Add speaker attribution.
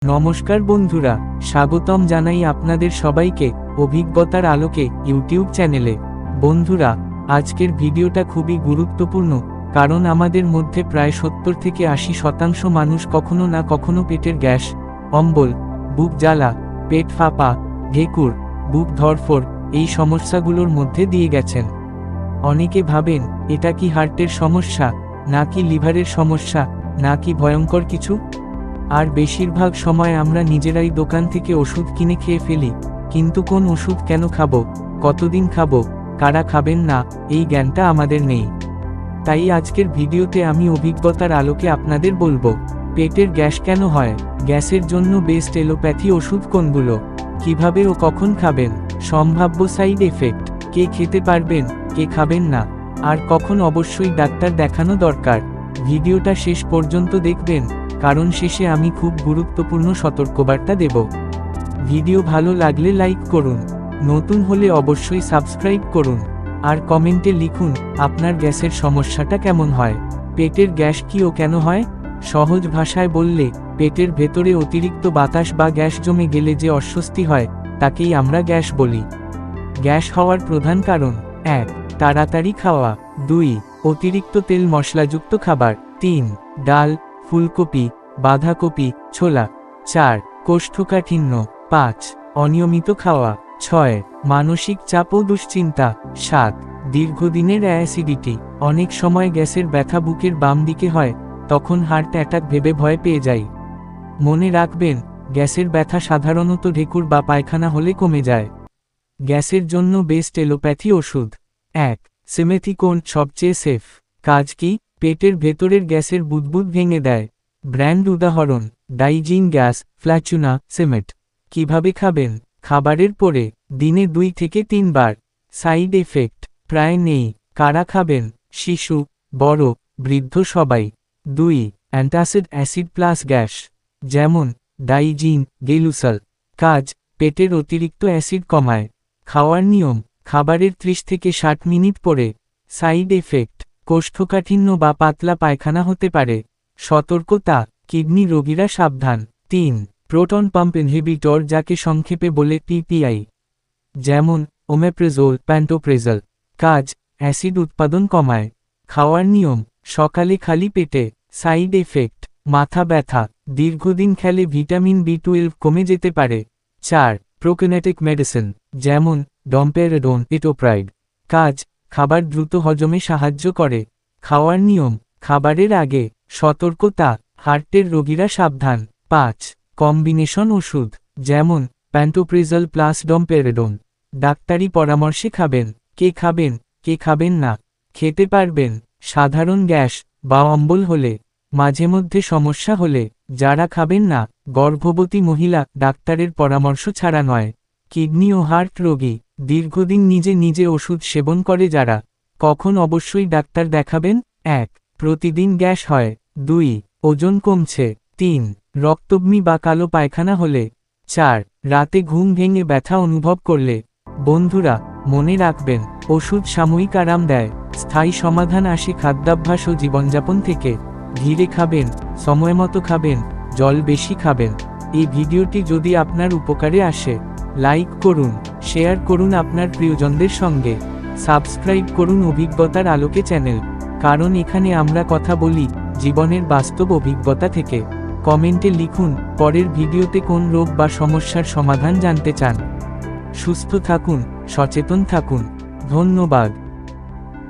Speaker 1: নমস্কার বন্ধুরা, স্বাগতম জানাই আপনাদের সবাইকে অভিজ্ঞতার আলোকে ইউটিউব চ্যানেলে। বন্ধুরা, আজকের ভিডিওটা খুবই গুরুত্বপূর্ণ, কারণ আমাদের মধ্যে প্রায় 70 থেকে 80% মানুষ কখনো না কখনো পেটের গ্যাস, অম্বল, বুক জ্বালা, পেট ফাঁপা, ঢেকুর, বুক ধড়ফড় এই সমস্যাগুলোর মধ্যে দিয়ে গেছেন। অনেকে ভাবেন এটা কি হার্টের সমস্যা, নাকি লিভারের সমস্যা, নাকি ভয়ঙ্কর কিছু। আর বেশিরভাগ সময় আমরা নিজেরাই দোকান থেকে ওষুধ কিনে খেয়ে ফেলি, কিন্তু কোন ওষুধ কেন খাবো, কতদিন খাবো, কারা খাবেন না, এই জ্ঞানটা আমাদের নেই। তাই আজকের ভিডিওতে আমি অভিজ্ঞতার আলোকে আপনাদের বলবো, পেটের গ্যাস কেন হয়, গ্যাসের জন্য বেস্ট এলোপ্যাথি ওষুধ কোনগুলো, কিভাবে ও কখন খাবেন, সম্ভাব্য সাইড এফেক্ট, কে খেতে পারবেন, কে খাবেন না, আর কখন অবশ্যই ডাক্তার দেখানো দরকার। ভিডিওটা শেষ পর্যন্ত দেখবেন, কারণ শেষে আমি খুব গুরুত্বপূর্ণ সতর্কবার্তা দেব। ভিডিও ভালো লাগলে লাইক করুন, নতুন হলে অবশ্যই সাবস্ক্রাইব করুন, আর কমেন্টে লিখুন আপনার গ্যাসের সমস্যাটা কেমন হয়, পেটের গ্যাস কি ও কেন হয়। সহজ ভাষায় বললে, পেটের ভেতরে অতিরিক্ত বাতাস বা গ্যাস জমে গেলে যে অস্বস্তি হয়, তাকেই আমরা গ্যাস বলি। গ্যাস হওয়ার প্রধান কারণ: 1. তাড়াতাড়ি খাওয়া, 2. অতিরিক্ত তেল মশলাযুক্ত খাবার, 3. ডাল, ফুলকপি, বাঁধাকপি, ছোলা, 4. কোষ্ঠকাঠিন্য, 5. অনিয়মিত খাওয়া, 6. মানসিক চাপ ও দুশ্চিন্তা, 7. দীর্ঘদিনের অ্যাসিডিটি। অনেক সময় গ্যাসের ব্যথা বুকের বাম দিকে হয়, তখন হার্ট অ্যাটাক ভেবে ভয় পেয়ে যাই। মনে রাখবেন, গ্যাসের ব্যথা সাধারণত ঢেকুর বা পায়খানা হলে কমে যায়। গ্যাসের জন্য বেস্ট এলোপ্যাথি ওষুধ: 1. সিমেথিকোন সবচেয়ে সেফ। কাজ কি? পেটের ভেতরের গ্যাসের বুদবুদ ভেঙে দেয়। ব্র্যান্ড উদাহরণ: ডাইজিন গ্যাস, ফ্ল্যাচুনা, সিমেট। কিভাবে খাবেন? খাবারের পরে দিনে 2 থেকে 3 বার। সাইড এফেক্ট প্রায় নেই। কারা খাবেন? শিশু, বড়, বৃদ্ধ সবাই। 2. অ্যান্টাসিড অ্যাসিড প্লাস গ্যাস, যেমন ডাইজিন, গেলুসাল। কাজ: পেটের অতিরিক্ত অ্যাসিড কমায়। খাওয়ার নিয়ম: খাবারের 30 থেকে 60 মিনিট পরে। সাইড এফেক্ট: কোষ্ঠকাঠিন্য বা পাতলা পায়খানা হতে পারে। সতর্কতা: কিডনি রোগীরা সাবধান। 3. প্রোটন পাম্প ইনহিবিটর, যাকে সংক্ষেপে বলে পিপিআই, যেমন ওমেপ্রেজোল, প্যান্টোপ্রেজল। কাজ: অ্যাসিড উৎপাদন কমায়। খাওয়ার নিয়ম: সকালে খালি পেটে। সাইড এফেক্ট: মাথা ব্যথা, দীর্ঘদিন খেলে ভিটামিন B12 কমে যেতে পারে। 4. প্রোকিনেটিক মেডিসিন, যেমন ডম্পেরেডোন, এটোপ্রাইড। কাজ: খাবার দ্রুত হজমে সাহায্য করে। খাওয়ার নিয়ম: খাবারের আগে। সতর্কতা: হার্টের রোগীরা সাবধান। 5. কম্বিনেশন ওষুধ, যেমন প্যান্টোপ্রেজল প্লাস ডম্পেরেডোন। ডাক্তারি পরামর্শে খাবেন। কে খাবেন, কে খাবেন না, খেতে পারবেন: সাধারণ গ্যাস বা অম্বল হলে, মাঝে মধ্যে সমস্যা হলে। যারা খাবেন না: গর্ভবতী মহিলা, ডাক্তারের পরামর্শ ছাড়া নয়। কিডনি ও হার্ট রোগী, দীর্ঘদিন নিজে নিজে ওষুধ সেবন করে যারা। কখন অবশ্যই ডাক্তার দেখাবেন? 1. প্রতিদিন গ্যাস হয়। 2. ওজন কমছে। 3. রক্তবমি বা কালো পায়খানা হলে। 4. রাতে ঘুম ভেঙে ব্যথা অনুভব করলে। বন্ধুরা, মনে রাখবেন, ওষুধ সাময়িক আরাম দেয়, স্থায়ী সমাধান আসে খাদ্যাভ্যাস ও জীবনযাপন থেকে। ধীরে খাবেন, সময়মতো খাবেন, জল বেশি খাবেন। এই ভিডিওটি যদি আপনার উপকারে আসে, লাইক করুন, শেয়ার করুন আপনার প্রিয়জনদের সঙ্গে, সাবস্ক্রাইব করুন অভিজ্ঞতার আলোকে চ্যানেল, কারণ এখানে আমরা কথা বলি জীবনের বাস্তব অভিজ্ঞতা থেকে। কমেন্টে লিখুন পরের ভিডিওতে কোন রোগ বা সমস্যার সমাধান জানতে চান। সুস্থ থাকুন, সচেতন থাকুন। ধন্যবাদ।